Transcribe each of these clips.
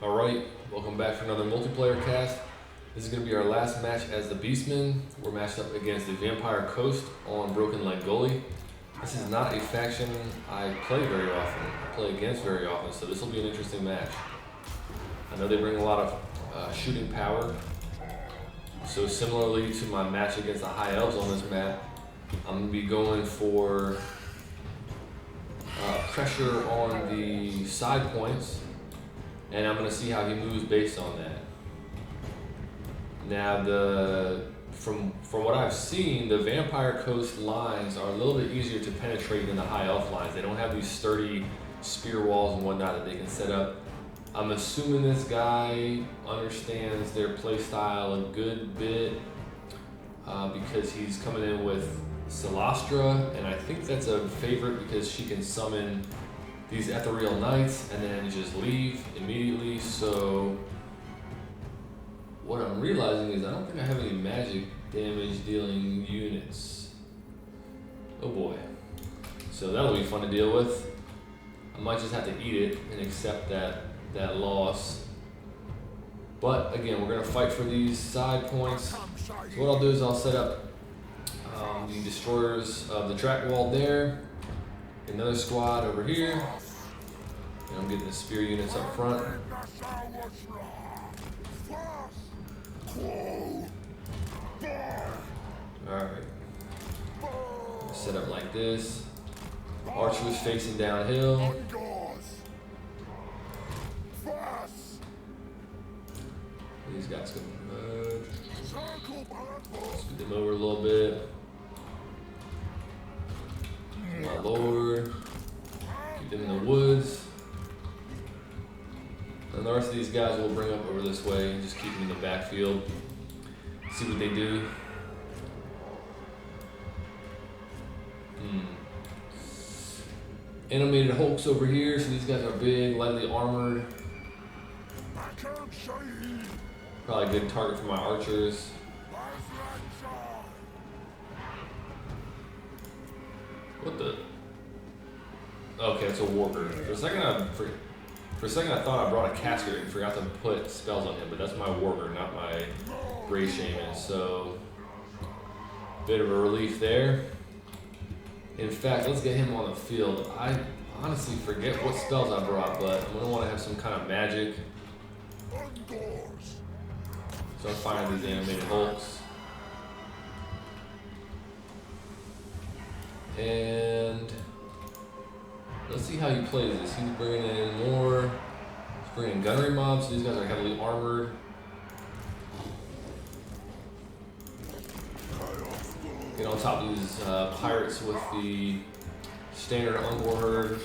Alright, welcome back for another multiplayer cast. This is going to be our last match as the Beastmen. We're matched up against the Vampire Coast on Broken Leg Gully. This is not a faction I play very often, play against very often, so this will be an interesting match. I know they bring a lot of shooting power, so similarly to my match against the High Elves on this map, I'm going to be going for pressure on the side points, and I'm going to see how he moves based on that. Now, from what I've seen, the Vampire Coast lines are a little bit easier to penetrate than the High Elf lines. They don't have these sturdy spear walls and whatnot that they can set up. I'm assuming this guy understands their playstyle a good bit because he's coming in with Cylostra, and I think that's a favorite because she can summon these ethereal knights and then just leave immediately. So what I'm realizing is I don't think I have any magic damage dealing units. Oh boy. So that'll be fun to deal with. I might just have to eat it and accept that loss. But again, we're gonna fight for these side points. So what I'll do is I'll set up the destroyers of the track wall there. Another squad over here. And I'm getting the spear units up front. Alright. Set up like this. Archers facing downhill. These guys can move. Scoot them over a little bit. My lord. Keep them in the woods. And the rest of these guys we'll bring up over this way and just keep them in the backfield. See what they do. Animated Hulks over here, so these guys are big, lightly armored. Probably a good target for my archers. What the? Okay, it's a Morghur. For a second I thought I brought a caster and forgot to put spells on him, but that's my Morghur, not my Grey Shaman. So, bit of a relief there. In fact, let's get him on the field. I honestly forget what spells I brought, but I'm gonna want to have some kind of magic. So I'm finding these animated hulks. And let's see how he plays this. He's bringing in more. He's bringing gunnery mobs. So these guys are heavily armored. Get on top of these pirates with the standard Morghur.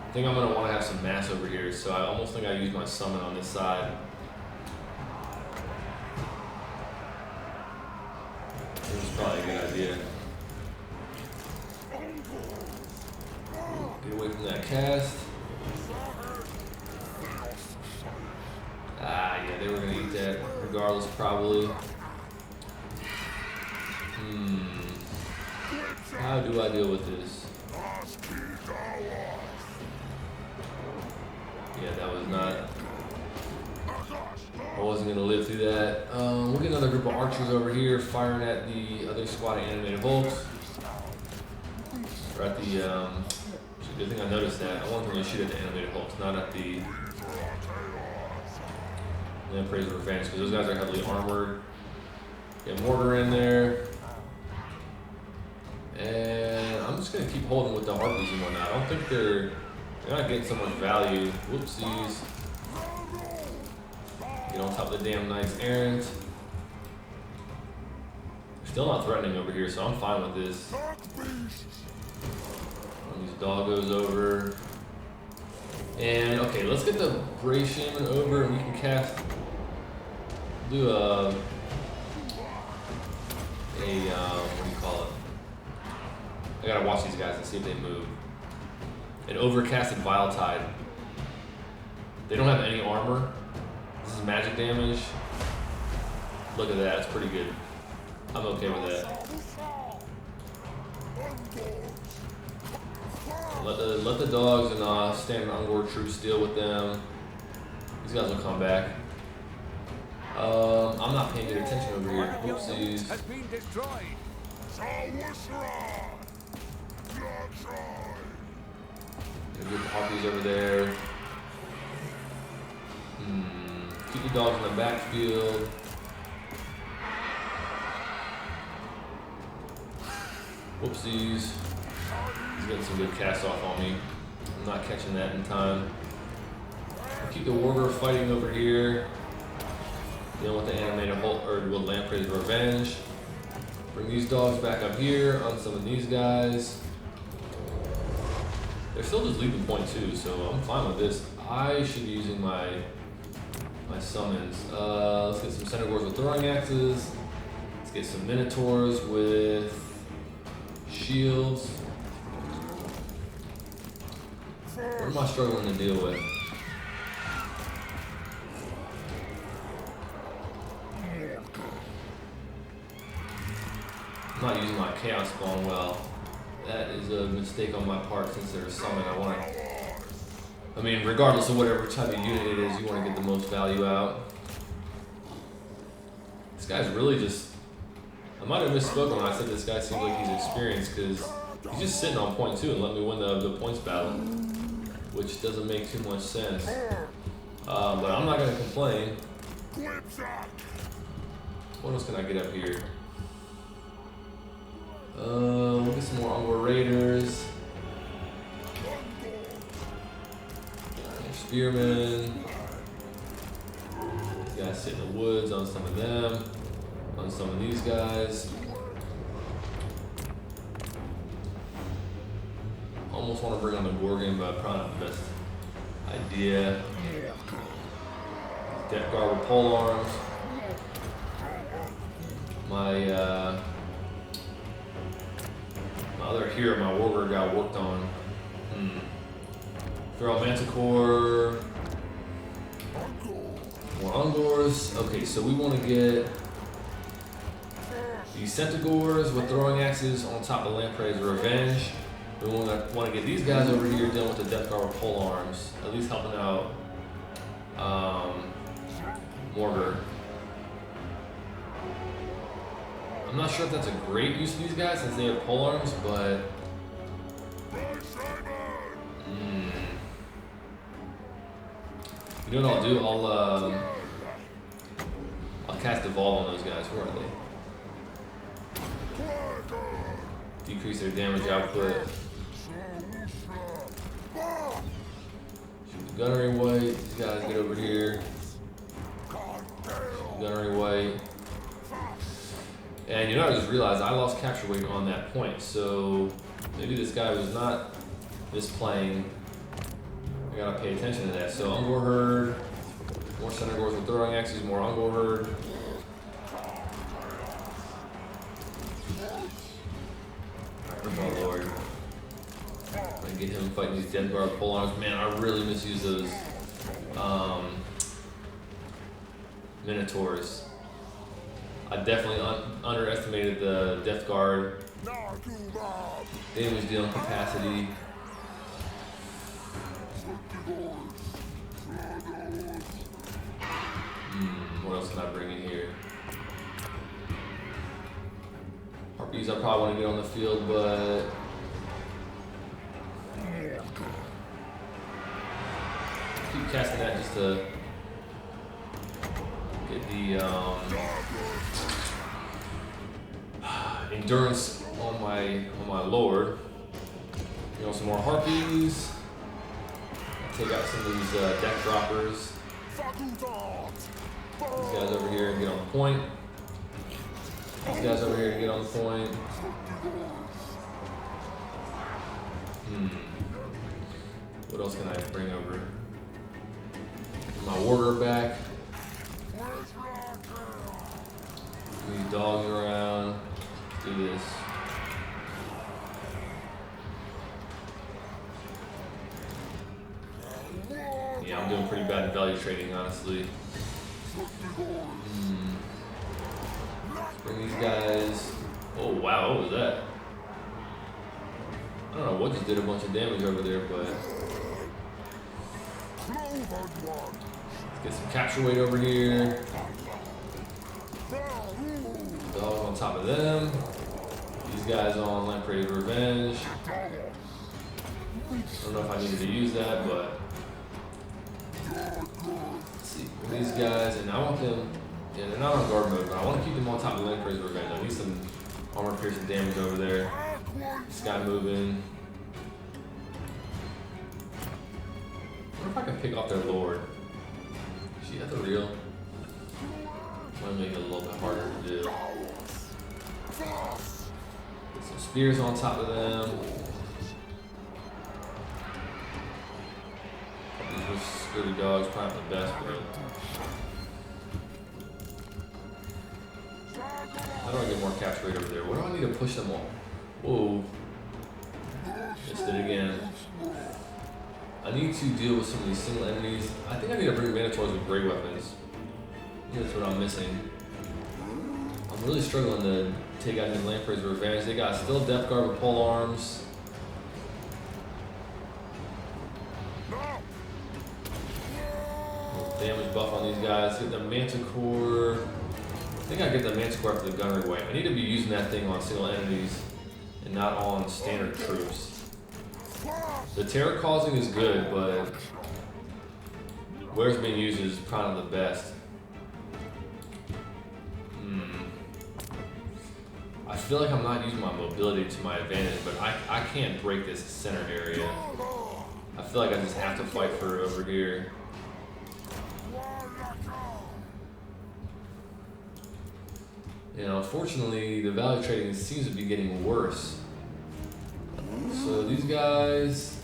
I think I'm going to want to have some mass over here, so I almost think I use my summon on this side. This is probably a good idea. Get away from that cast. Ah, yeah, they were going to eat that regardless, probably. How do I deal with this? Yeah, that was not... I wasn't going to live through that. We'll get another group of archers over here firing at the other squad of animated hulks. Or at the... good thing I noticed that. I wanted them to shoot at the animated hulks, not at the... Praise of Revenge, because those guys are heavily armored. Get Morghur in there. And I'm just going to keep holding with the harpies and whatnot. I don't think they're not getting so much value. Whoopsies. Get on top of the damn Knights Errant. Still not threatening over here, so I'm fine with this. Run these doggos over. And okay, let's get the Grey Shaman over and we can cast. Do what do you call it? I gotta watch these guys and see if they move. An overcasted Vile Tide. They don't have any armor. This is magic damage. Look at that, it's pretty good. I'm okay with that. Let the dogs and standard Morghur troops deal with them. These guys will come back. I'm not paying good attention over here. Oopsies. Has been destroyed. Get the harpies over there. Keep the dogs in the backfield. Whoopsies. He's getting some good cast off on me. I'm not catching that in time. Keep the Morghur fighting over here. Dealing with the animated Holt or with Lamprey's Revenge. Bring these dogs back up here on some of these guys. They're still just leaving point 2, so I'm fine with this. I should be using my summons. Let's get some Centaurs with throwing axes. Let's get some Minotaurs with shields. What am I struggling to deal with? I'm not using my chaos spawn well. That is a mistake on my part since they're a summon. I mean, regardless of whatever type of unit it is, you want to get the most value out. This guy's really just... I might have misspoken when I said this guy seems like he's experienced, because he's just sitting on point 2 and let me win the points battle, which doesn't make too much sense. But I'm not going to complain. What else can I get up here? We'll get some more Morghur Raiders. Spearmen. These guys sit in the woods on some of them. On some of these guys. Almost want to bring on the Gorgon, but probably not the best idea. Death Guard with pole arms. My other hero, my Morghur, got worked on. Throw out Manticore. More Ungors. Okay, so we want to get these Centaurs with throwing axes on top of Lamprey's Revenge. We want to get these guys over here dealing with the Death Guard with pole arms, at least helping out Morghur. I'm not sure if that's a great use of these guys since they have pole arms, but you know what I'll do? I'll cast Evolve on those guys. Where are they? Decrease their damage output. Shoot the gunnery white. These guys get over here. Shoot the gunnery white. And you know, I just realized I lost capture weight on that point, so maybe this guy was not misplaying. I gotta pay attention to that. So Morghur Herd, more Centaurs with throwing axes, more Morghur Herd. Oh lord. I'm gonna get him fighting these Death Guard pole arms. Man, I really misuse those Minotaurs. I definitely underestimated the Death Guard damage dealing capacity. What else can I bring in here? Harpies I probably want to get on the field, but keep casting that just to get the endurance on my lord. You know, some more harpies. Take out some of these deck droppers. These guys over here and get on the point. These guys over here to get on the point. What else can I bring over? My Morghur back. These dogs around. Do this. Yeah, I'm doing pretty bad in value trading, honestly. Bring these guys. Oh wow, what was that? I don't know what just did a bunch of damage over there, but let's get some capture weight over here. Dog on top of them. These guys on Lamprey's Revenge. I don't know if I needed to use that, but let's see. These guys, and I want them, yeah, they're not on guard mode, but I want to keep them on top of Lamprey's Revenge. I need some armor piercing damage over there. This guy moving. I wonder if I can pick off their lord. Is she at the real? Might make it a little bit harder to do. Get some spears on top of them. These scurvy dogs, probably not the best, but how do I get more capture rate over there? What do I need to push them on? Whoa. Missed it again. I need to deal with some of these single enemies. I think I need to bring Manitors with great weapons. I think that's what I'm missing. I'm really struggling to take out these Lamprey's Revenge. They got still Depth Guard with pole arms. Damage buff on these guys. Get the Manticore. I think I get the Manticore after the gunnery weight. I need to be using that thing on single enemies and not on standard troops. The terror causing is good, but where it's being used is probably the best. I feel like I'm not using my mobility to my advantage, but I can't break this center area. I feel like I just have to fight for it over here. You know, unfortunately, the value trading seems to be getting worse. So these guys,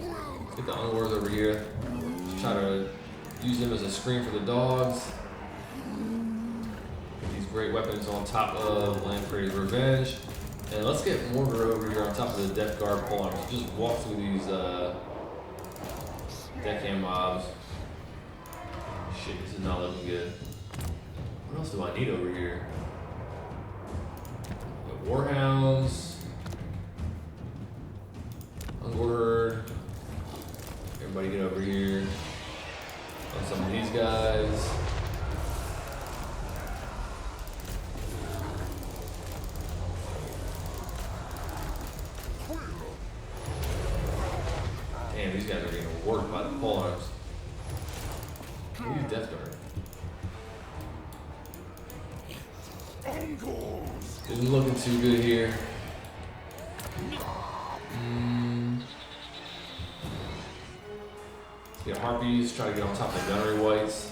let's get the Unworth over here. Just try to use them as a screen for the dogs. Get these great weapons on top of Lamprey's Revenge. And let's get Morghur over here on top of the Death Guard polearms. Just walk through these deckhand mobs. Shit, this is not looking good. What else do I need over here? The Warhounds. Morghur. Everybody get over here. On some of these guys. Damn, these guys are getting worked by the polearms. Use Death Guard. Isn't looking too good here. Let's get Harpies, try to get on top of the gunnery whites.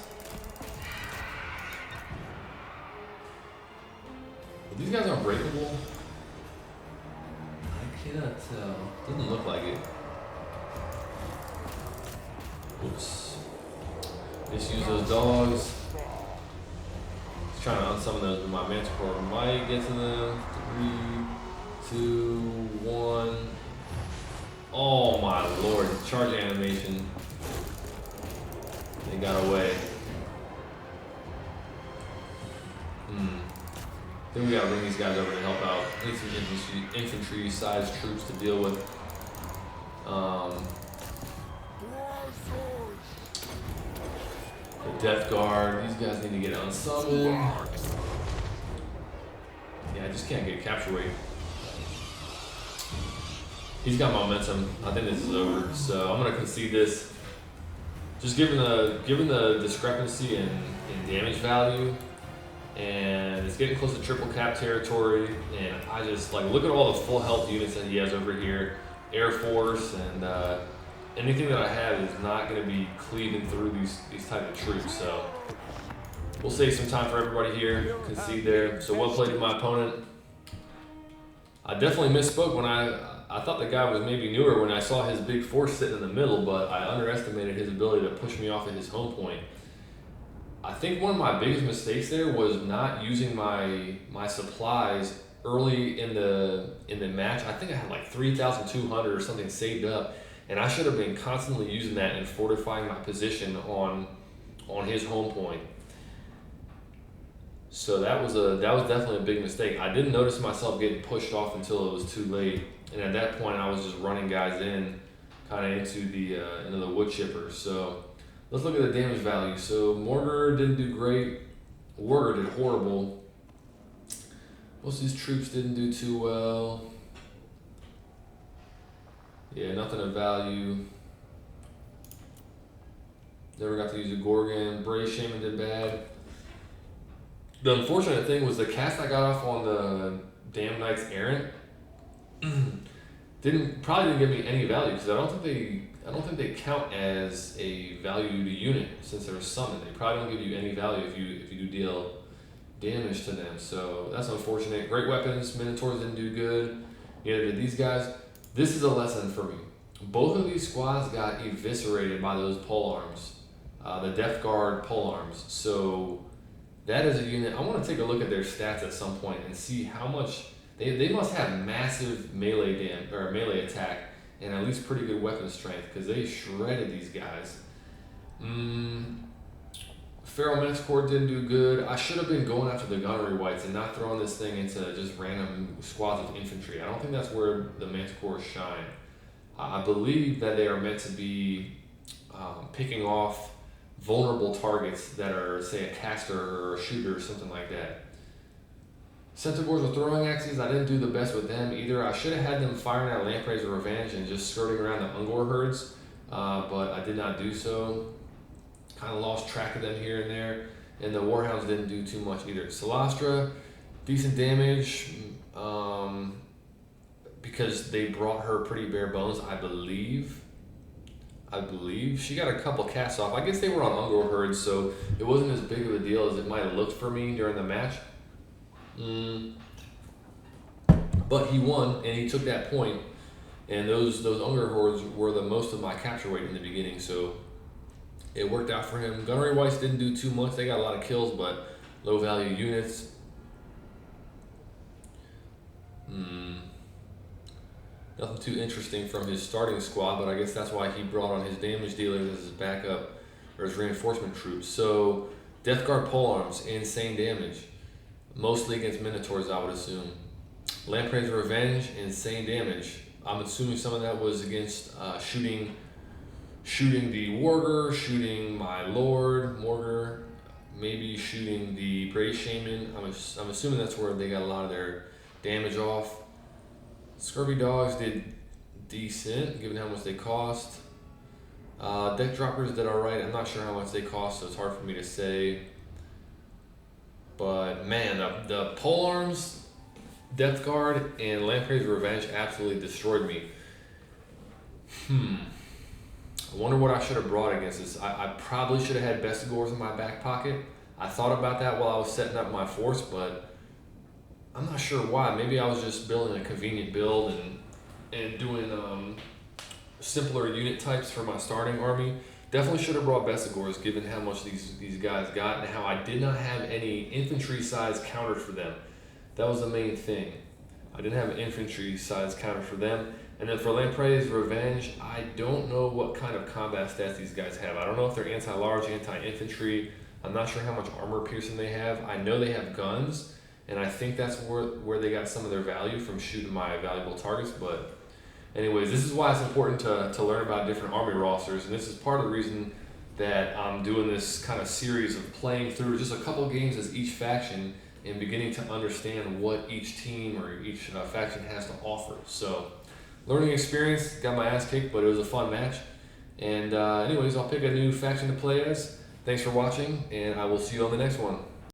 But these guys aren't breakable. I cannot tell. Doesn't look like it. Oops. Just use those dogs. Trying to unsummon those, but my Manticore might get to them. 3, 2, 1. Oh my lord, charge animation. They got away. Then we gotta bring these guys over to help out. Need some infantry-sized troops to deal with. The Death Guard, these guys need to get unsummoned. Yeah, I just can't get capture weight. He's got momentum. I think this is over, so I'm gonna concede this. Just given the discrepancy in damage value, and it's getting close to triple cap territory, and I just like look at all the full health units that he has over here, Air Force, and anything that I have is not going to be cleaving through these type of troops. So we'll save some time for everybody here. Concede there. So well played to my opponent. I definitely misspoke when I thought the guy was maybe newer when I saw his big force sitting in the middle, but I underestimated his ability to push me off at his home point. I think one of my biggest mistakes there was not using my supplies early in the match. I think I had like 3,200 or something saved up, and I should have been constantly using that and fortifying my position on his home point. So that was definitely a big mistake. I didn't notice myself getting pushed off until it was too late, and at that point I was just running guys in, kind of into the wood chipper. So let's look at the damage value. So Morghur didn't do great. Morghur did horrible. Most of these troops didn't do too well. Yeah, nothing of value. Never got to use a Gorgon. Brave Shaman did bad. The unfortunate thing was the cast I got off on the Damn Knight's Errant probably didn't give me any value, because I don't think they count as a valued unit since they're summoned. They probably don't give you any value if you do deal damage to them. So that's unfortunate. Great weapons. Minotaurs didn't do good. Neither did these guys. This is a lesson for me. Both of these squads got eviscerated by those polearms, the Death Guard polearms. So that is a unit. I want to take a look at their stats at some point and see how much they must have massive melee attack and at least pretty good weapon strength, because they shredded these guys. Feral Manticore didn't do good. I should have been going after the gunnery wights and not throwing this thing into just random squads of infantry. I don't think that's where the Manticores shine. I believe that they are meant to be picking off vulnerable targets that are, say, a caster or a shooter or something like that. Centaurs with throwing axes, I didn't do the best with them either. I should have had them firing at Lamprey's Revenge and just skirting around the Ungor herds, but I did not do so. Kind of lost track of them here and there. And the Warhounds didn't do too much either. Cylostra, decent damage, because they brought her pretty bare bones, I believe. She got a couple casts off. I guess they were on Ungor herds, so it wasn't as big of a deal as it might have looked for me during the match. But he won, and he took that point, and those Ungor hordes were the most of my capture weight in the beginning, so it worked out for him. Gunnery Wights didn't do too much. They got a lot of kills, but low value units. Nothing too interesting from his starting squad, but I guess that's why he brought on his damage dealers as his backup, or his reinforcement troops. So Death Guard polearms, insane damage. Mostly against Minotaurs, I would assume. Lamprey's Revenge, insane damage. I'm assuming some of that was against shooting the Warger, shooting my Lord, Morghur, maybe shooting the Brave Shaman. I'm assuming that's where they got a lot of their damage off. Scurvy Dogs did decent, given how much they cost. Deck Droppers did alright. I'm not sure how much they cost, so it's hard for me to say. But man, the polearms, Death Guard, and Lamprey's Revenge absolutely destroyed me. I wonder what I should have brought against this. I probably should have had Bestigors in my back pocket. I thought about that while I was setting up my force, but I'm not sure why. Maybe I was just building a convenient build and doing simpler unit types for my starting army. Definitely should have brought Bestigors, given how much these guys got and how I did not have any infantry size counters for them. That was the main thing. I didn't have an infantry size counter for them. And then for Lamprey's Revenge, I don't know what kind of combat stats these guys have. I don't know if they're anti-large, anti-infantry. I'm not sure how much armor piercing they have. I know they have guns, and I think that's where they got some of their value from shooting my valuable targets. But anyways, this is why it's important to learn about different army rosters, and this is part of the reason that I'm doing this kind of series of playing through just a couple games as each faction and beginning to understand what each team or each faction has to offer. So learning experience, got my ass kicked, but it was a fun match. And anyways, I'll pick a new faction to play as. Thanks for watching, and I will see you on the next one.